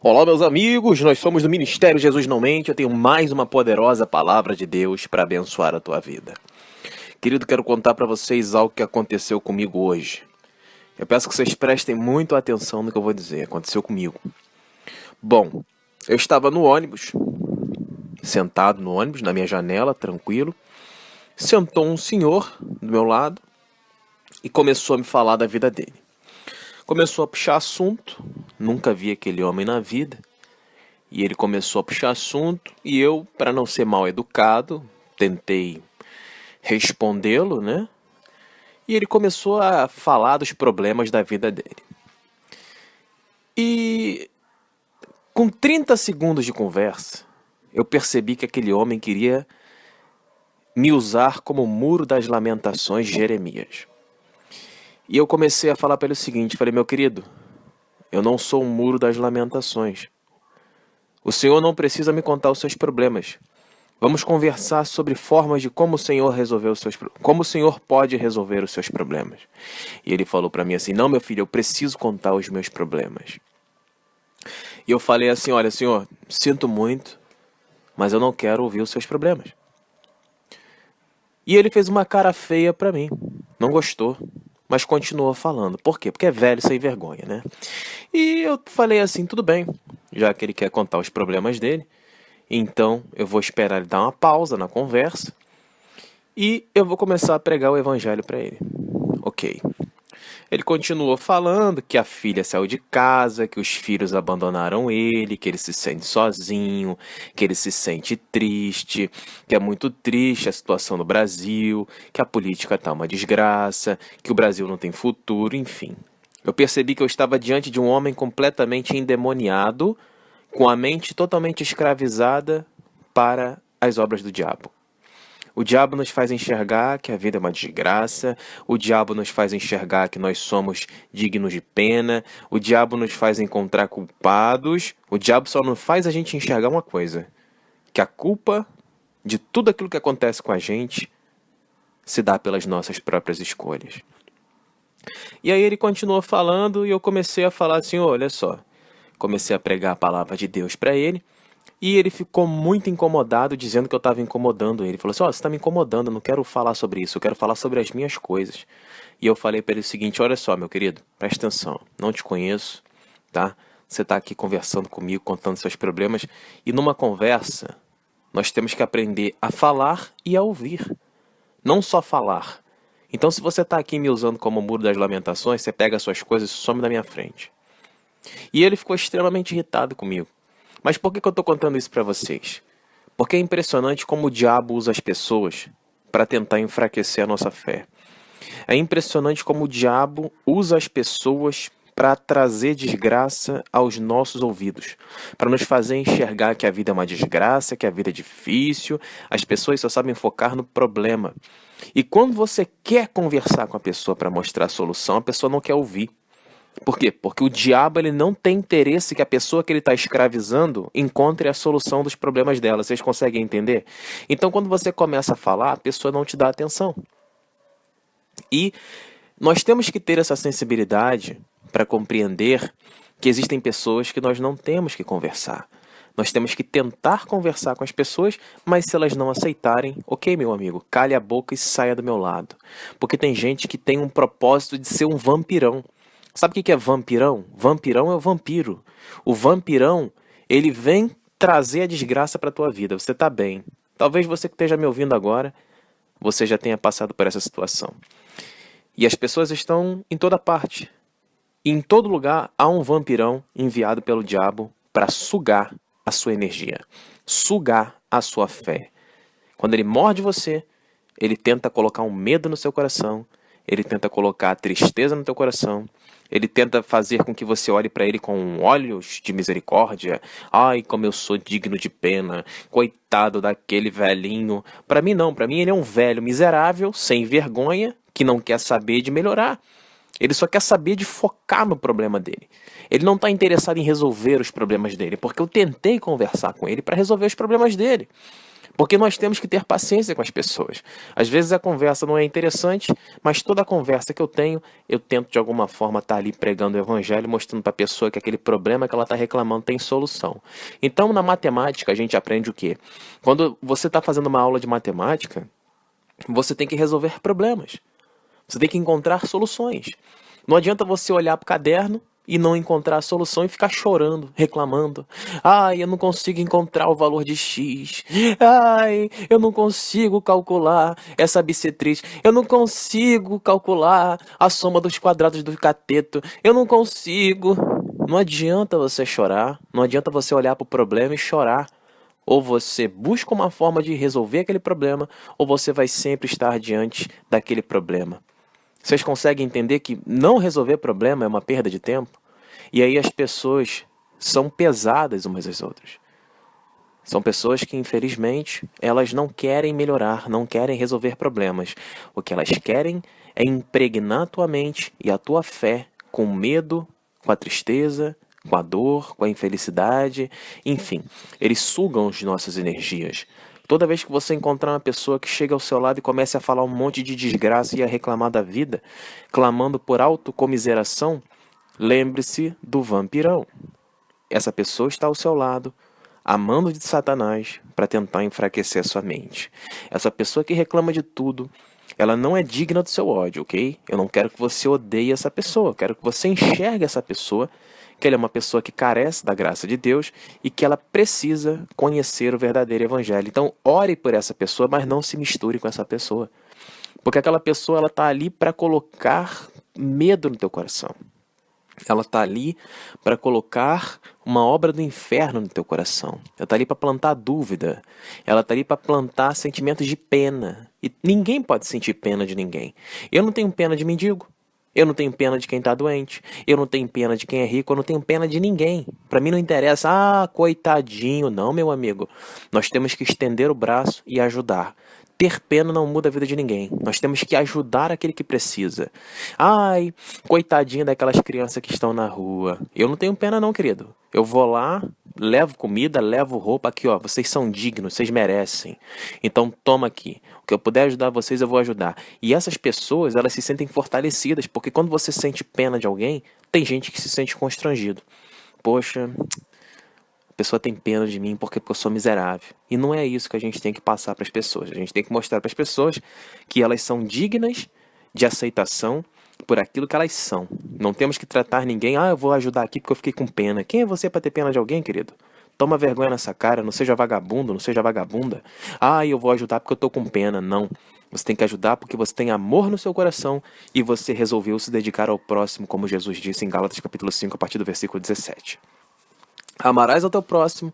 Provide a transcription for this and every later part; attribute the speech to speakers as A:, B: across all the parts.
A: Olá, meus amigos, nós somos do Ministério Jesus Não Mente. Eu tenho mais uma poderosa palavra de Deus para abençoar a tua vida. Querido, quero contar para vocês algo que aconteceu comigo hoje. Eu peço que vocês prestem muito atenção no que eu vou dizer. Aconteceu comigo. Bom, eu estava no ônibus, sentado no ônibus, na minha janela, tranquilo. Sentou um senhor do meu lado e começou a me falar da vida dele. Começou a puxar assunto, nunca vi aquele homem na vida. E ele começou a puxar assunto e eu, para não ser mal educado, tentei respondê-lo, né? E ele começou a falar dos problemas da vida dele. E com 30 segundos de conversa, eu percebi que aquele homem queria me usar como muro das lamentações de Jeremias. E eu comecei a falar para ele o seguinte, falei, meu querido, eu não sou um muro das lamentações. O Senhor não precisa me contar os seus problemas. Vamos conversar sobre formas de como o Senhor resolveu os seus como o Senhor pode resolver os seus problemas. E ele falou para mim assim, não, meu filho, eu preciso contar os meus problemas. E eu falei assim, olha, Senhor, sinto muito, mas eu não quero ouvir os seus problemas. E ele fez uma cara feia para mim, não gostou, mas continuou falando. Por quê? Porque é velho sem vergonha, né? E eu falei assim, tudo bem, já que ele quer contar os problemas dele, então eu vou esperar ele dar uma pausa na conversa e eu vou começar a pregar o evangelho para ele. Ok. Ele continuou falando que a filha saiu de casa, que os filhos abandonaram ele, que ele se sente sozinho, que ele se sente triste, que é muito triste a situação no Brasil, que a política tá uma desgraça, que o Brasil não tem futuro, enfim. Eu percebi que eu estava diante de um homem completamente endemoniado, com a mente totalmente escravizada para as obras do diabo. O diabo nos faz enxergar que a vida é uma desgraça, o diabo nos faz enxergar que nós somos dignos de pena, o diabo nos faz encontrar culpados, o diabo só não faz a gente enxergar uma coisa, que a culpa de tudo aquilo que acontece com a gente se dá pelas nossas próprias escolhas. E aí ele continuou falando e eu comecei a falar assim, olha só, comecei a pregar a palavra de Deus para ele, e ele ficou muito incomodado, dizendo que eu estava incomodando ele. Ele falou assim, ó, você está me incomodando, eu não quero falar sobre isso, eu quero falar sobre as minhas coisas. E eu falei para ele o seguinte, olha só, meu querido, presta atenção, não te conheço, tá? Você está aqui conversando comigo, contando seus problemas, e numa conversa, nós temos que aprender a falar e a ouvir, não só falar. Então, se você está aqui me usando como muro das lamentações, você pega as suas coisas e some da minha frente. E ele ficou extremamente irritado comigo. Mas por que eu estou contando isso para vocês? Porque é impressionante como o diabo usa as pessoas para tentar enfraquecer a nossa fé. É impressionante como o diabo usa as pessoas para trazer desgraça aos nossos ouvidos, para nos fazer enxergar que a vida é uma desgraça, que a vida é difícil, as pessoas só sabem focar no problema. E quando você quer conversar com a pessoa para mostrar a solução, a pessoa não quer ouvir. Por quê? Porque o diabo ele não tem interesse que a pessoa que ele está escravizando encontre a solução dos problemas dela. Vocês conseguem entender? Então, quando você começa a falar, a pessoa não te dá atenção. E nós temos que ter essa sensibilidade para compreender que existem pessoas que nós não temos que conversar. Nós temos que tentar conversar com as pessoas, mas se elas não aceitarem, ok, meu amigo, cale a boca e saia do meu lado. Porque tem gente que tem um propósito de ser um vampirão. Sabe o que é vampirão? Vampirão é o vampiro. O vampirão, ele vem trazer a desgraça para a tua vida. Você está bem. Talvez você que esteja me ouvindo agora, você já tenha passado por essa situação. E as pessoas estão em toda parte. E em todo lugar há um vampirão enviado pelo diabo para sugar a sua energia, sugar a sua fé. Quando ele morde você, ele tenta colocar um medo no seu coração, ele tenta colocar tristeza no teu coração, ele tenta fazer com que você olhe para ele com olhos de misericórdia. Ai, como eu sou digno de pena, coitado daquele velhinho. Para mim não, para mim ele é um velho miserável, sem vergonha, que não quer saber de melhorar. Ele só quer saber de focar no problema dele. Ele não está interessado em resolver os problemas dele, porque eu tentei conversar com ele para resolver os problemas dele. Porque nós temos que ter paciência com as pessoas. Às vezes a conversa não é interessante, mas toda a conversa que eu tenho, eu tento de alguma forma estar ali pregando o evangelho, mostrando para a pessoa que aquele problema que ela está reclamando tem solução. Então, na matemática, a gente aprende o quê? Quando você está fazendo uma aula de matemática, você tem que resolver problemas. Você tem que encontrar soluções. Não adianta você olhar para o caderno e não encontrar a solução e ficar chorando, reclamando. Ai, eu não consigo encontrar o valor de X. Ai, eu não consigo calcular essa bissetriz. Eu não consigo calcular a soma dos quadrados do cateto. Eu não consigo. Não adianta você chorar. Não adianta você olhar para o problema e chorar. Ou você busca uma forma de resolver aquele problema, ou você vai sempre estar diante daquele problema. Vocês conseguem entender que não resolver problema é uma perda de tempo? E aí as pessoas são pesadas umas às outras. São pessoas que, infelizmente, elas não querem melhorar, não querem resolver problemas. O que elas querem é impregnar a tua mente e a tua fé com medo, com a tristeza, com a dor, com a infelicidade, enfim. Eles sugam as nossas energias. Toda vez que você encontrar uma pessoa que chega ao seu lado e comece a falar um monte de desgraça e a reclamar da vida, clamando por autocomiseração, lembre-se do vampirão. Essa pessoa está ao seu lado, amando de Satanás para tentar enfraquecer a sua mente. Essa pessoa que reclama de tudo, ela não é digna do seu ódio, ok? Eu não quero que você odeie essa pessoa, eu quero que você enxergue essa pessoa, que ela é uma pessoa que carece da graça de Deus e que ela precisa conhecer o verdadeiro evangelho. Então, ore por essa pessoa, mas não se misture com essa pessoa. Porque aquela pessoa, ela está ali para colocar medo no teu coração. Ela está ali para colocar uma obra do inferno no teu coração. Ela está ali para plantar dúvida. Ela está ali para plantar sentimentos de pena. E ninguém pode sentir pena de ninguém. Eu não tenho pena de mendigo. Eu não tenho pena de quem está doente. Eu não tenho pena de quem é rico. Eu não tenho pena de ninguém. Para mim não interessa. Ah, coitadinho. Não, meu amigo. Nós temos que estender o braço e ajudar. Ter pena não muda a vida de ninguém. Nós temos que ajudar aquele que precisa. Ai, coitadinha daquelas crianças que estão na rua. Eu não tenho pena não, querido. Eu vou lá, levo comida, levo roupa. Aqui, ó, vocês são dignos, vocês merecem. Então toma aqui. O que eu puder ajudar vocês, eu vou ajudar. E essas pessoas, elas se sentem fortalecidas, porque quando você sente pena de alguém, tem gente que se sente constrangido. Poxa, a pessoa tem pena de mim porque eu sou miserável. E não é isso que a gente tem que passar para as pessoas. A gente tem que mostrar para as pessoas que elas são dignas de aceitação por aquilo que elas são. Não temos que tratar ninguém, eu vou ajudar aqui porque eu fiquei com pena. Quem é você para ter pena de alguém, querido? Toma vergonha nessa cara, não seja vagabundo, não seja vagabunda. Eu vou ajudar porque eu tô com pena. Não. Você tem que ajudar porque você tem amor no seu coração e você resolveu se dedicar ao próximo, como Jesus disse em Gálatas capítulo 5, a partir do versículo 17. Amarás ao teu próximo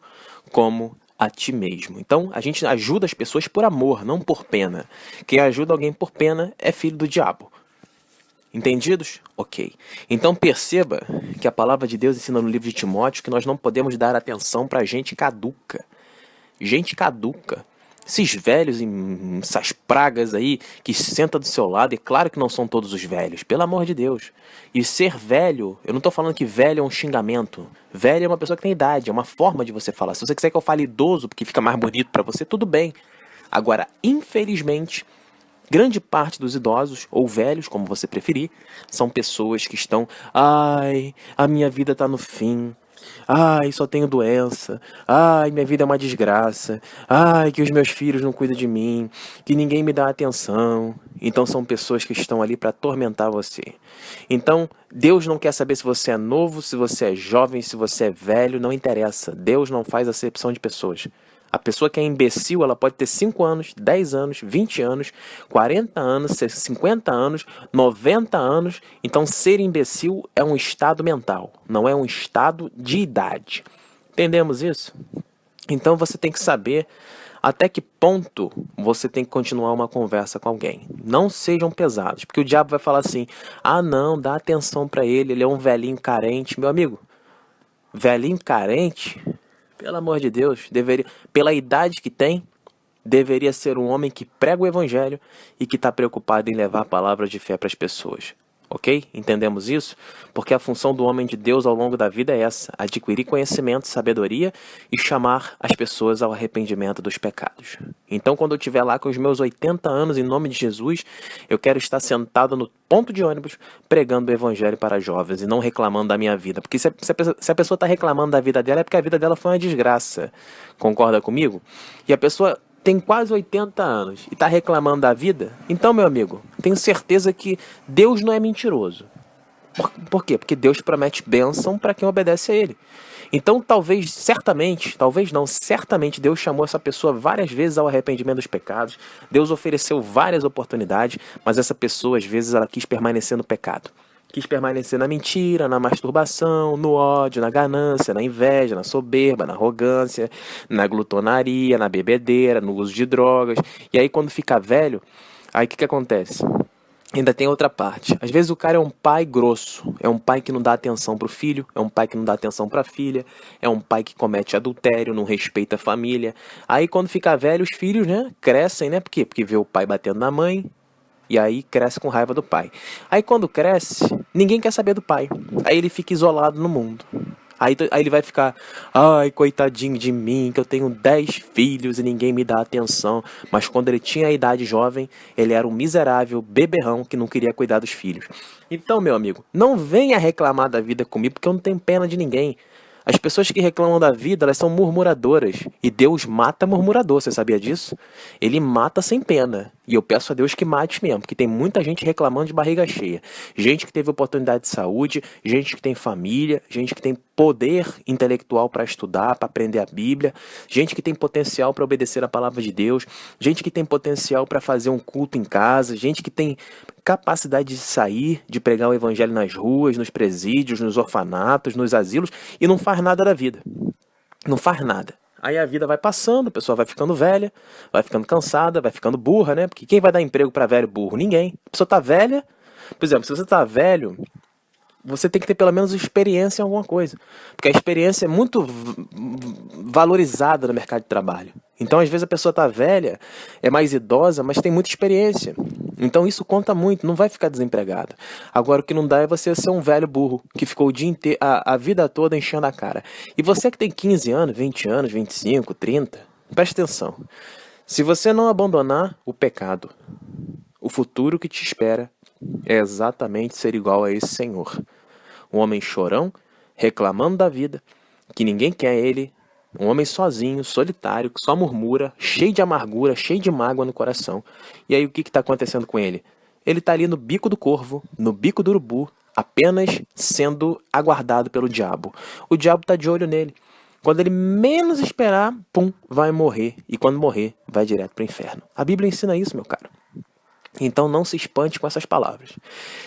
A: como a ti mesmo. Então, a gente ajuda as pessoas por amor, não por pena. Quem ajuda alguém por pena é filho do diabo. Entendidos? Ok. Então perceba que a palavra de Deus ensina no livro de Timóteo que nós não podemos dar atenção para gente caduca. Gente caduca. Esses velhos, essas pragas aí que sentam do seu lado, e claro que não são todos os velhos, pelo amor de Deus. E ser velho, eu não estou falando que velho é um xingamento. Velho é uma pessoa que tem idade, é uma forma de você falar. Se você quiser que eu fale idoso porque fica mais bonito para você, tudo bem. Agora, infelizmente, grande parte dos idosos, ou velhos, como você preferir, são pessoas que estão, a minha vida está no fim. Só tenho doença. Minha vida é uma desgraça. Que os meus filhos não cuidam de mim, que ninguém me dá atenção. Então são pessoas que estão ali para atormentar você. Então, Deus não quer saber se você é novo, se você é jovem, se você é velho, não interessa. Deus não faz acepção de pessoas. A pessoa que é imbecil, ela pode ter 5 anos, 10 anos, 20 anos, 40 anos, 50 anos, 90 anos. Então, ser imbecil é um estado mental, não é um estado de idade. Entendemos isso? Então, você tem que saber até que ponto você tem que continuar uma conversa com alguém. Não sejam pesados, porque o diabo vai falar assim, não, dá atenção para ele é um velhinho carente. Meu amigo, velhinho carente... Pelo amor de Deus, pela idade que tem, deveria ser um homem que prega o evangelho e que está preocupado em levar a palavra de fé para as pessoas. Ok? Entendemos isso? Porque a função do homem de Deus ao longo da vida é essa: adquirir conhecimento, sabedoria e chamar as pessoas ao arrependimento dos pecados. Então, quando eu estiver lá com os meus 80 anos, em nome de Jesus, eu quero estar sentado no ponto de ônibus pregando o evangelho para jovens e não reclamando da minha vida. Porque se a pessoa está reclamando da vida dela, é porque a vida dela foi uma desgraça. Concorda comigo? E a pessoa tem quase 80 anos e está reclamando da vida, então, meu amigo, tenho certeza que Deus não é mentiroso. Por quê? Porque Deus promete bênção para quem obedece a Ele. Então, talvez não, certamente Deus chamou essa pessoa várias vezes ao arrependimento dos pecados. Deus ofereceu várias oportunidades, mas essa pessoa, às vezes, ela quis permanecer no pecado. Quis permanecer na mentira, na masturbação, no ódio, na ganância, na inveja, na soberba, na arrogância, na glutonaria, na bebedeira, no uso de drogas. E aí, quando fica velho, aí o que acontece? Ainda tem outra parte. Às vezes o cara é um pai grosso, é um pai que não dá atenção pro filho, é um pai que não dá atenção pra filha, é um pai que comete adultério, não respeita a família. Aí quando fica velho, os filhos, né, crescem, né? Por quê? Porque vê o pai batendo na mãe, e aí cresce com raiva do pai. Aí quando cresce, ninguém quer saber do pai. Aí ele fica isolado no mundo. Aí ele vai ficar, ai, coitadinho de mim, que eu tenho 10 filhos e ninguém me dá atenção. Mas quando ele tinha a idade jovem, ele era um miserável beberrão que não queria cuidar dos filhos. Então, meu amigo, não venha reclamar da vida comigo, porque eu não tenho pena de ninguém. As pessoas que reclamam da vida, elas são murmuradoras. E Deus mata murmurador, você sabia disso? Ele mata sem pena. E eu peço a Deus que mate mesmo, porque tem muita gente reclamando de barriga cheia. Gente que teve oportunidade de saúde, gente que tem família, gente que tem poder intelectual para estudar, para aprender a Bíblia, gente que tem potencial para obedecer a palavra de Deus, gente que tem potencial para fazer um culto em casa, gente que tem capacidade de sair, de pregar o evangelho nas ruas, nos presídios, nos orfanatos, nos asilos, e não faz nada da vida. Não faz nada. Aí a vida vai passando, a pessoa vai ficando velha, vai ficando cansada, vai ficando burra, né? Porque quem vai dar emprego para velho burro? Ninguém. A pessoa tá velha, por exemplo, se você tá velho, você tem que ter pelo menos experiência em alguma coisa. Porque a experiência é muito valorizada no mercado de trabalho. Então, às vezes, a pessoa está velha, é mais idosa, mas tem muita experiência. Então, isso conta muito, não vai ficar desempregado. Agora, o que não dá é você ser um velho burro, que ficou o dia inteiro, a vida toda enchendo a cara. E você que tem 15 anos, 20 anos, 25, 30, preste atenção. Se você não abandonar o pecado, o futuro que te espera é exatamente ser igual a esse senhor. Um homem chorão, reclamando da vida, que ninguém quer ele, um homem sozinho, solitário, que só murmura, cheio de amargura, cheio de mágoa no coração. E aí o que está acontecendo com ele? Ele está ali no bico do corvo, no bico do urubu, apenas sendo aguardado pelo diabo. O diabo está de olho nele. Quando ele menos esperar, pum, vai morrer. E quando morrer, vai direto para o inferno. A Bíblia ensina isso, meu caro. Então não se espante com essas palavras.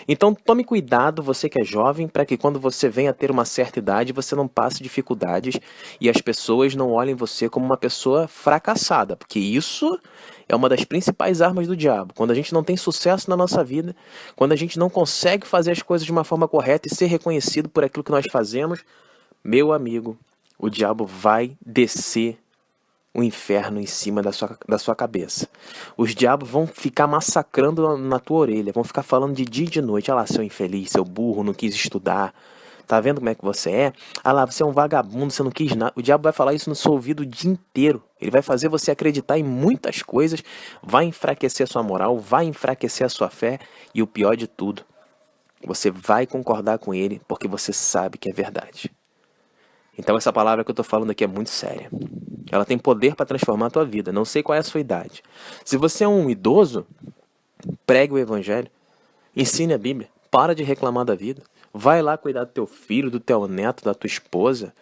A: Então tome cuidado, você que é jovem, para que quando você venha a ter uma certa idade, você não passe dificuldades e as pessoas não olhem você como uma pessoa fracassada, porque isso é uma das principais armas do diabo. Quando a gente não tem sucesso na nossa vida, quando a gente não consegue fazer as coisas de uma forma correta e ser reconhecido por aquilo que nós fazemos, meu amigo, o diabo vai descer o inferno em cima da sua cabeça. Os diabos vão ficar massacrando na tua orelha, vão ficar falando de dia e de noite. Ah lá, seu infeliz, seu burro, não quis estudar. Tá vendo como é que você é? Ah lá, você é um vagabundo, você não quis nada. O diabo vai falar isso no seu ouvido o dia inteiro. Ele vai fazer você acreditar em muitas coisas, vai enfraquecer a sua moral, vai enfraquecer a sua fé e o pior de tudo, você vai concordar com ele porque você sabe que é verdade. Então essa palavra que eu estou falando aqui é muito séria. Ela tem poder para transformar a tua vida. Não sei qual é a sua idade. Se você é um idoso, pregue o evangelho. Ensine a Bíblia. Para de reclamar da vida. Vai lá cuidar do teu filho, do teu neto, da tua esposa.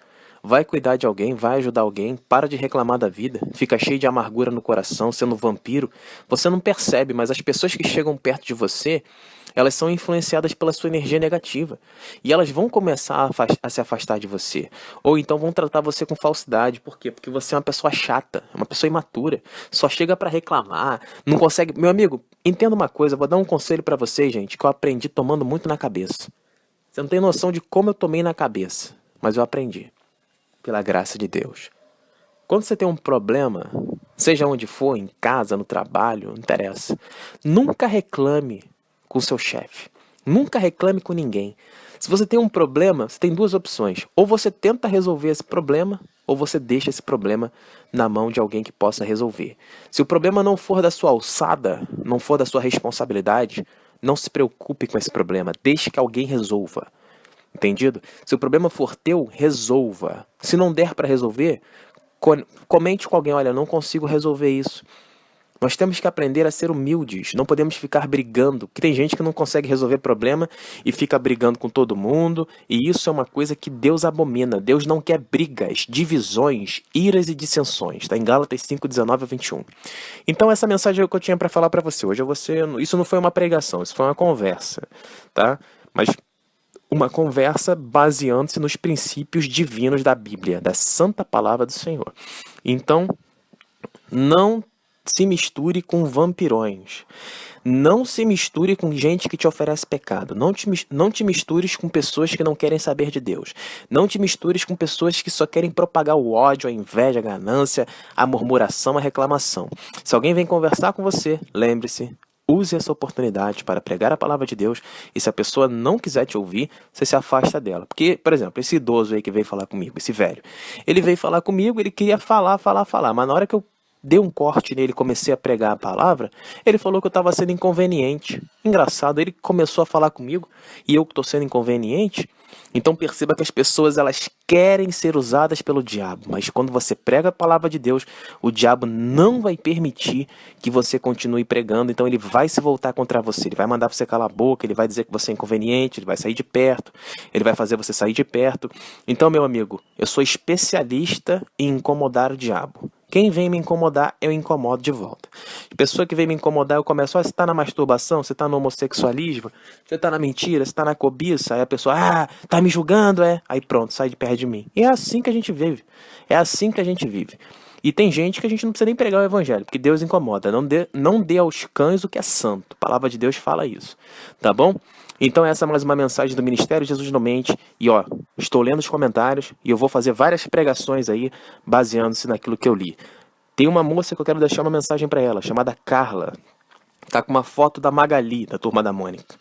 A: Vai cuidar de alguém, vai ajudar alguém. Para de reclamar da vida. Fica cheio de amargura no coração, sendo vampiro. Você não percebe, mas as pessoas que chegam perto de você, elas são influenciadas pela sua energia negativa. E elas vão começar a se afastar de você. Ou então vão tratar você com falsidade. Por quê? Porque você é uma pessoa chata, uma pessoa imatura. Só chega para reclamar, não consegue... Meu amigo, entenda uma coisa, vou dar um conselho para vocês, gente, que eu aprendi tomando muito na cabeça. Você não tem noção de como eu tomei na cabeça, mas eu aprendi. Pela graça de Deus. Quando você tem um problema, seja onde for, em casa, no trabalho, não interessa. Nunca reclame com seu chefe. Nunca reclame com ninguém. Se você tem um problema, você tem duas opções. Ou você tenta resolver esse problema, ou você deixa esse problema na mão de alguém que possa resolver. Se o problema não for da sua alçada, não for da sua responsabilidade, não se preocupe com esse problema. Deixe que alguém resolva. Entendido? Se o problema for teu, resolva. Se não der para resolver, comente com alguém, olha, eu não consigo resolver isso. Nós temos que aprender a ser humildes, não podemos ficar brigando, porque tem gente que não consegue resolver problema e fica brigando com todo mundo, e isso é uma coisa que Deus abomina. Deus não quer brigas, divisões, iras e dissensões. Está em Gálatas 5, 19 a 21. Então essa mensagem é o que eu tinha para falar para você. Hoje isso não foi uma pregação, isso foi uma conversa, tá? Mas uma conversa baseando-se nos princípios divinos da Bíblia, da santa palavra do Senhor. Então, não se misture com vampirões. Não se misture com gente que te oferece pecado. Não te mistures com pessoas que não querem saber de Deus. Não te mistures com pessoas que só querem propagar o ódio, a inveja, a ganância, a murmuração, a reclamação. Se alguém vem conversar com você, lembre-se, use essa oportunidade para pregar a palavra de Deus, e se a pessoa não quiser te ouvir, você se afasta dela. Porque, por exemplo, esse idoso aí que veio falar comigo, esse velho, ele veio falar comigo, ele queria falar, mas na hora que eu dei um corte nele e comecei a pregar a palavra, ele falou que eu estava sendo inconveniente. Engraçado, ele começou a falar comigo e eu que estou sendo inconveniente. Então perceba que as pessoas, elas querem ser usadas pelo diabo, mas quando você prega a palavra de Deus, o diabo não vai permitir que você continue pregando, então ele vai se voltar contra você, ele vai mandar você calar a boca, ele vai dizer que você é inconveniente, ele vai sair de perto, ele vai fazer você sair de perto. Então, meu amigo, eu sou especialista em incomodar o diabo. Quem vem me incomodar, eu incomodo de volta. A pessoa que vem me incomodar, eu começo, você está na masturbação, você está no homossexualismo, você está na mentira, você está na cobiça, aí a pessoa, tá me julgando, é? Aí pronto, sai de perto de mim. E é assim que a gente vive. É assim que a gente vive. E tem gente que a gente não precisa nem pregar o evangelho, porque Deus incomoda. Não dê aos cães o que é santo. A palavra de Deus fala isso. Tá bom? Então essa é mais uma mensagem do Ministério Jesus Não Mente. E ó, estou lendo os comentários e eu vou fazer várias pregações aí, baseando-se naquilo que eu li. Tem uma moça que eu quero deixar uma mensagem para ela, chamada Carla. Tá com uma foto da Magali, da Turma da Mônica.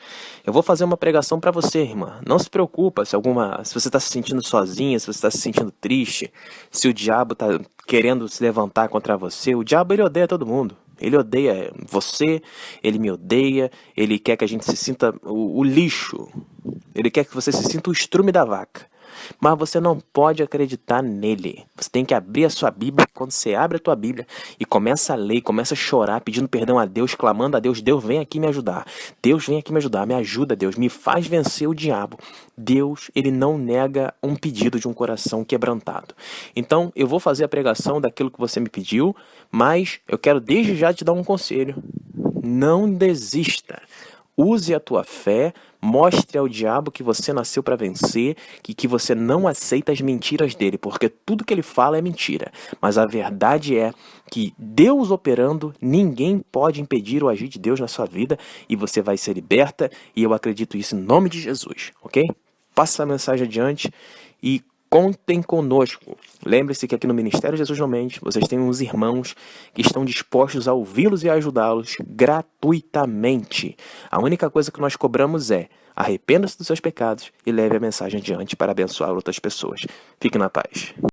A: Eu vou fazer uma pregação para você, irmã. Não se preocupa se você está se sentindo sozinha, se você está se sentindo triste, se o diabo está querendo se levantar contra você. O diabo, ele odeia todo mundo. Ele odeia você, ele me odeia, ele quer que a gente se sinta o lixo. Ele quer que você se sinta o estrume da vaca. Mas você não pode acreditar nele. Você tem que abrir a sua Bíblia. Quando você abre a tua Bíblia e começa a ler, começa a chorar, pedindo perdão a Deus, clamando a Deus, Deus vem aqui me ajudar. Deus vem aqui me ajudar, me ajuda, Deus, me faz vencer o diabo. Deus, ele não nega um pedido de um coração quebrantado. Então, eu vou fazer a pregação daquilo que você me pediu, mas eu quero desde já te dar um conselho. Não desista. Use a tua fé, mostre ao diabo que você nasceu para vencer, que você não aceita as mentiras dele, porque tudo que ele fala é mentira. Mas a verdade é que Deus operando, ninguém pode impedir o agir de Deus na sua vida, e você vai ser liberta, e eu acredito isso em nome de Jesus, ok? Passa a mensagem adiante e contem conosco. Lembre-se que aqui no Ministério Jesus Não Mente, vocês têm uns irmãos que estão dispostos a ouvi-los e a ajudá-los gratuitamente. A única coisa que nós cobramos é: arrependa-se dos seus pecados e leve a mensagem adiante para abençoar outras pessoas. Fique na paz.